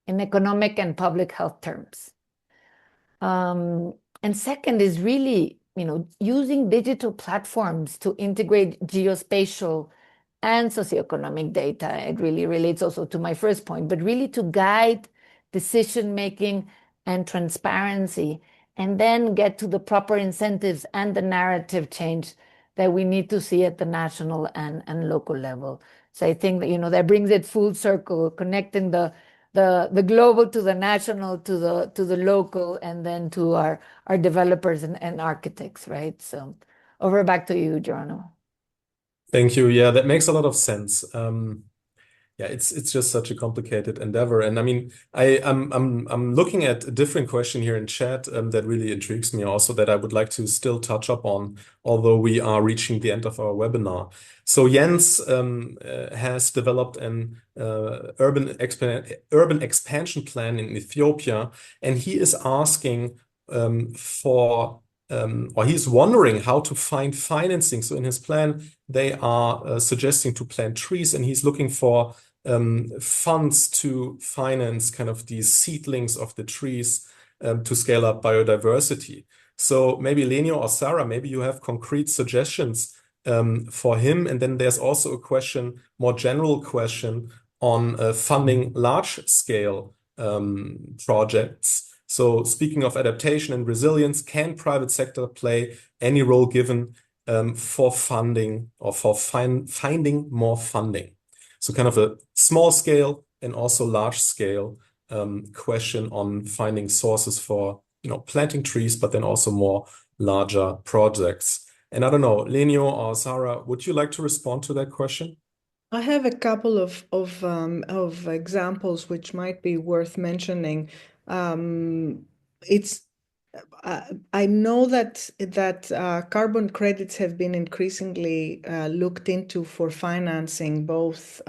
in economic and public health terms. And second is really, using digital platforms to integrate geospatial and socioeconomic data. It really relates also to my first point, but really to guide decision-making and transparency, and then get to the proper incentives and the narrative change that we need to see at the national and local level. So I think that, that brings it full circle, connecting the global to the national, to the local, and then to our developers and architects, right? So over back to you, Geronimo. Thank you. Yeah, that makes a lot of sense. Yeah, it's just such a complicated endeavor, and I mean, I'm looking at a different question here in chat that really intrigues me also, that I would like to still touch up on, although we are reaching the end of our webinar. So Jens has developed an urban expansion plan in Ethiopia, and he is asking or he's wondering how to find financing. So in his plan, they are suggesting to plant trees, and he's looking for funds to finance kind of these seedlings of the trees to scale up biodiversity. So maybe Lenio or Sarah, maybe you have concrete suggestions for him. And then there's also a question, more general question on funding large-scale projects. So speaking of adaptation and resilience, can private sector play any role given for funding or for finding more funding? So kind of a small scale and also large scale question on finding sources for planting trees, but then also more larger projects. And I don't know, Lenio or Sarah, would you like to respond to that question? I have a couple of examples which might be worth mentioning. I know that carbon credits have been increasingly looked into for financing both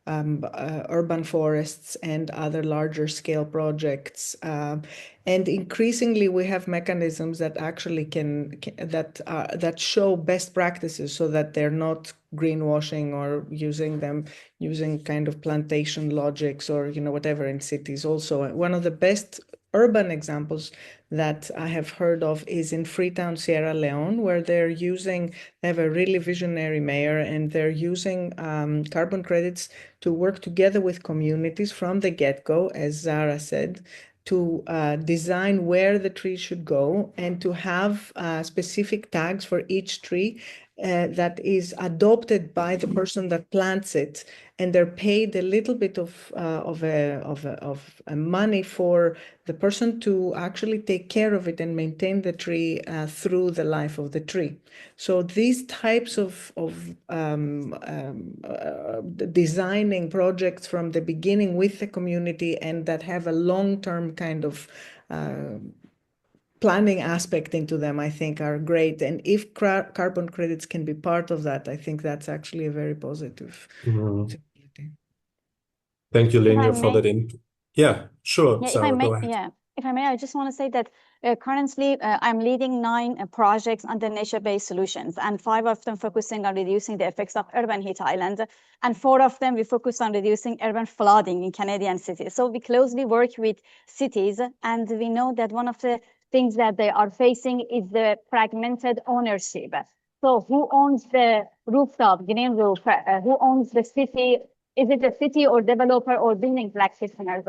urban forests and other larger scale projects. And increasingly, we have mechanisms that actually that show best practices, so that they're not greenwashing or using kind of plantation logics or whatever in cities. Also, one of the best urban examples that I have heard of is in Freetown, Sierra Leone, where they have a really visionary mayor, and they're using carbon credits to work together with communities from the get-go, as Zara said, to design where the tree should go, and to have specific tags for each tree that is adopted by the person that plants it, and they're paid a little bit of money for the person to actually take care of it and maintain the tree through the life of the tree. So these types of designing projects from the beginning with the community, and that have a long-term kind of planning aspect into them, I think are great. And if carbon credits can be part of that, I think that's actually a very positive. Thank you, Lenio, for that input. Yeah, sure. Yeah, Sarah, go ahead. If I may, I just want to say that Currently, I'm leading 9 projects under nature-based solutions, and 5 of them focusing on reducing the effects of urban heat island, and 4 of them we focus on reducing urban flooding in Canadian cities. So we closely work with cities, and we know that one of the things that they are facing is the fragmented ownership. So who owns the rooftop, green roof? Who owns the city? Is it the city or developer or building practitioners?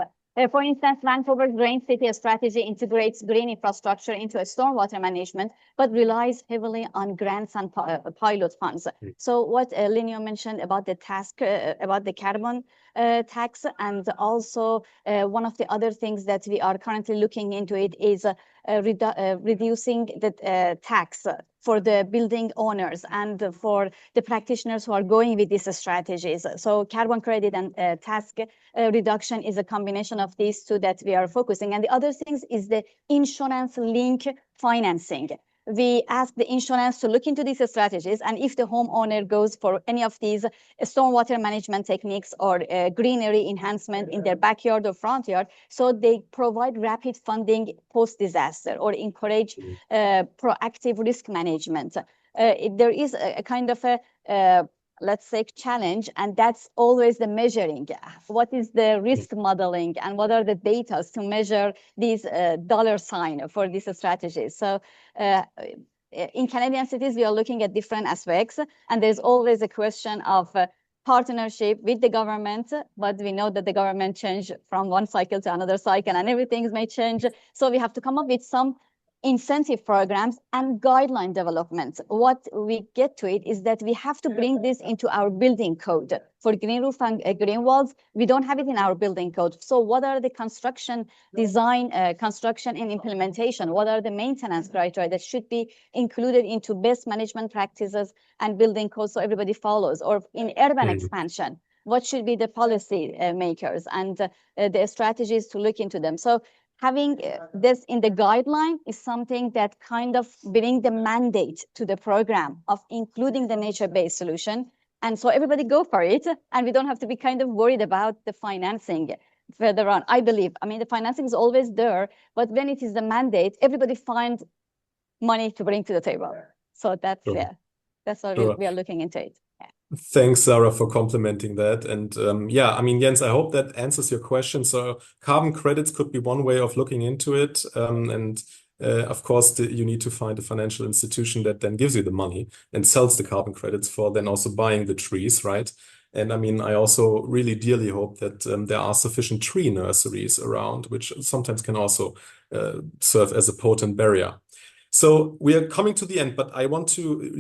For instance, Vancouver's Green City strategy integrates green infrastructure into a stormwater management, but relies heavily on grants and pilot funds. So what Linio mentioned about the task, about the carbon tax, and also one of the other things that we are currently looking into it is reducing the tax for the building owners and for the practitioners who are going with these strategies. So carbon credit and tax reduction is a combination of these two that we are focusing. And the other things is the insurance link financing. We ask the insurance to look into these strategies, and if the homeowner goes for any of these stormwater management techniques or greenery enhancement in their backyard or front yard, so they provide rapid funding post-disaster or encourage proactive risk management. There is a kind of a let's say challenge, and that's always the measuring. What is the risk modeling and what are the data to measure these dollar sign for these strategies? So in Canadian cities, we are looking at different aspects, and there's always a question of partnership with the government, but we know that the government change from one cycle to another cycle and everything may change. So we have to come up with some incentive programs and guideline development. What we get to it is that we have to bring this into our building code. For green roof and green walls, we don't have it in our building code. So what are the construction design, construction and implementation? What are the maintenance criteria that should be included into best management practices and building codes so everybody follows? Or in urban expansion, what should be the policy makers and the strategies to look into them? So having this in the guideline is something that kind of bring the mandate to the program of including the nature-based solution. And so everybody go for it, and we don't have to be kind of worried about the financing further on. I believe, I mean, the financing is always there, but when it is the mandate, everybody finds money to bring to the table. So that's, yeah, that's why we are looking into it. Thanks, Sarah, for complimenting that. And yeah, I mean, Jens, I hope that answers your question. So carbon credits could be one way of looking into it. Of course, you need to find a financial institution that then gives you the money and sells the carbon credits for then also buying the trees, right? And I mean, I also really dearly hope that there are sufficient tree nurseries around, which sometimes can also serve as a potent barrier. So we are coming to the end, but I want to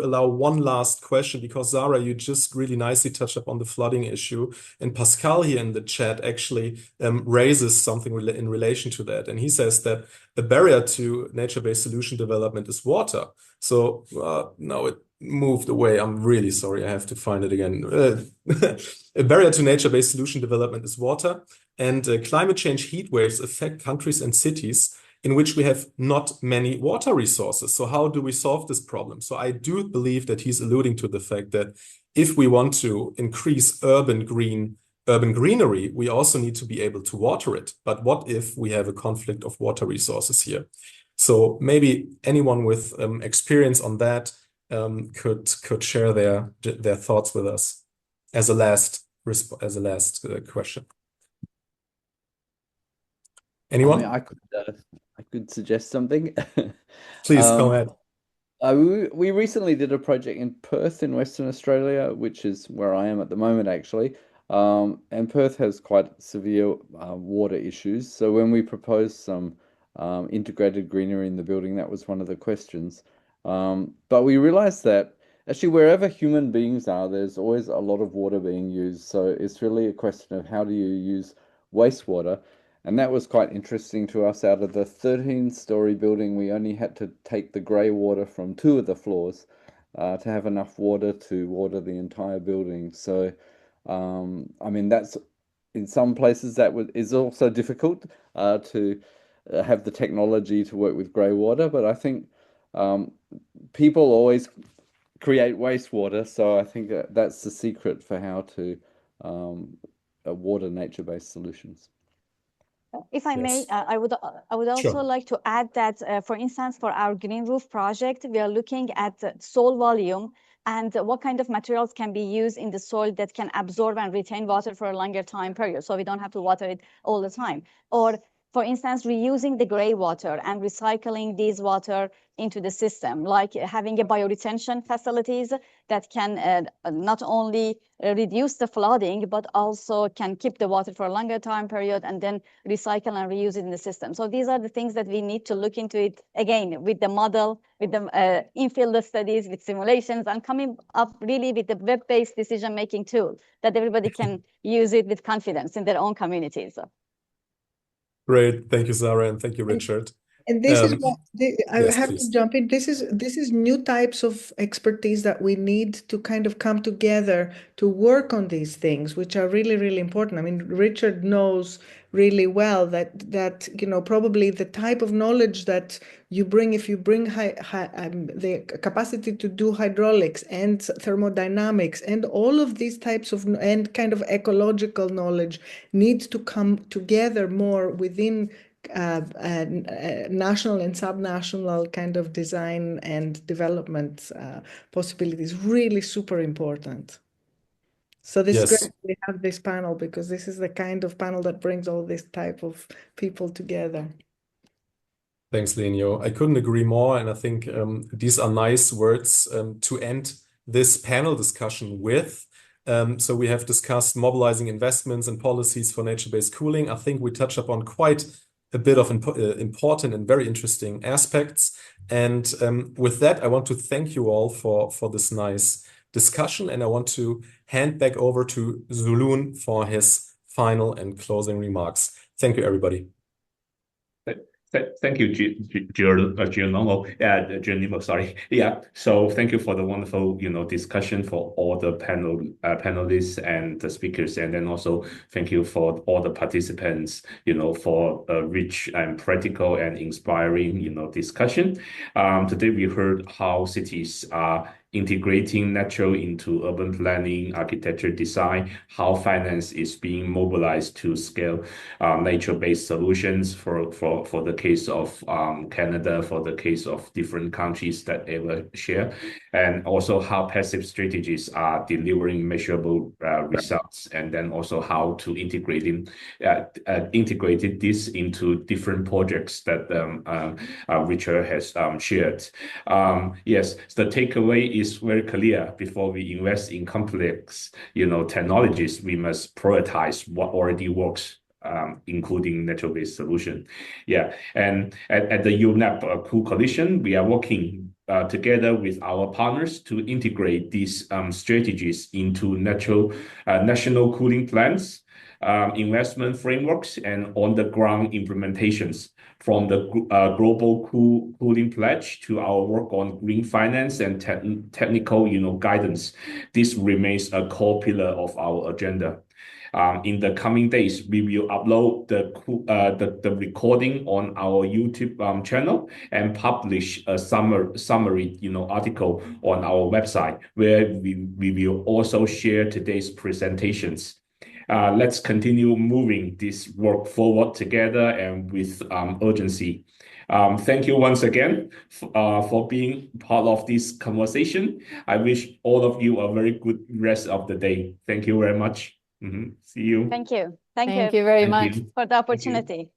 allow one last question, because Zara, you just really nicely touched up on the flooding issue, and Pascal here in the chat actually raises something in relation to that, and he says that a barrier to nature-based solution development is water. So now it moved away. I'm really sorry. I have to find it again. A barrier to nature-based solution development is water, and climate change heat waves affect countries and cities in which we have not many water resources. So how do we solve this problem? So I do believe that he's alluding to the fact that if we want to increase urban greenery, we also need to be able to water it. But what if we have a conflict of water resources here? So maybe anyone with experience on that could share their thoughts with us as a last question. Anyone? I could suggest something. Please go ahead. We recently did a project in Perth in Western Australia, which is where I am at the moment, actually. And Perth has quite severe water issues. So when we proposed some integrated greenery in the building, that was one of the questions. But we realized that actually wherever human beings are, there's always a lot of water being used. So it's really a question of how do you use wastewater. And that was quite interesting to us. Out of the 13-story building, we only had to take the grey water from 2 of the floors to have enough water to water the entire building. So, I mean, that's in some places that is also difficult to have the technology to work with grey water. But I think people always create wastewater. So I think that's the secret for how to water nature-based solutions. If I may, Yes. I would also Sure. like to add that, for instance, for our green roof project, we are looking at soil volume and what kind of materials can be used in the soil that can absorb and retain water for a longer time period, so we don't have to water it all the time. Or, for instance, reusing the gray water and recycling these water into the system, like having a bioretention facilities that can not only reduce the flooding, but also can keep the water for a longer time period and then recycle and reuse it in the system. So these are the things that we need to look into it again with the model, with the in-field studies, with simulations, and coming up really with the web-based decision-making tool that everybody can use it with confidence in their own communities. Great. Thank you, Sarah, and thank you, Richard. And this is what I Yes, have to please. jump in. This is new types of expertise that we need to kind of come together to work on these things, which are really, really important. I mean, Richard knows really well that probably the type of knowledge that you bring, if you bring the capacity to do hydraulics and thermodynamics and all of these types of and kind of ecological knowledge needs to come together more within national and subnational kind of design and development possibilities, really super important. So this is Yes. great we have this panel, because this is the kind of panel that brings all this type of people together. Thanks, Lenio. I couldn't agree more, and I think these are nice words to end this panel discussion with. So we have discussed mobilizing investments and policies for nature-based cooling. I think we touched upon quite a bit of important and very interesting aspects. And with that, I want to thank you all for this nice discussion, and I want to hand back over to Zulun for his final and closing remarks. Thank you, everybody. Thank you, Geronimo, sorry. Yeah, so thank you for the wonderful, discussion for all the panelists and the speakers, and then also thank you for all the participants, for a rich and practical and inspiring, discussion. Today we heard how cities are integrating natural into urban planning, architecture design, how finance is being mobilized to scale nature-based solutions for the case of Canada, for the case of different countries that ever share, and also how passive strategies are delivering measurable results, and then also how to integrate this into different projects that Richard has shared. Yes, the takeaway is very clear. Before we invest in complex, technologies, we must prioritize what already works, including natural-based solution. Yeah, and at the UNEP Cool Coalition, we are working together with our partners to integrate these strategies into national cooling plans, investment frameworks, and on-the-ground implementations. From the global cooling pledge to our work on green finance and technical, guidance, this remains a core pillar of our agenda. In the coming days, we will upload the recording on our YouTube channel and publish a summary article on our website, where we will also share today's presentations. Let's continue moving this work forward together and with urgency. Thank you once again for being part of this conversation. I wish all of you a very good rest of the day. Thank you very much. See you. Thank you. Thank you very much for the opportunity.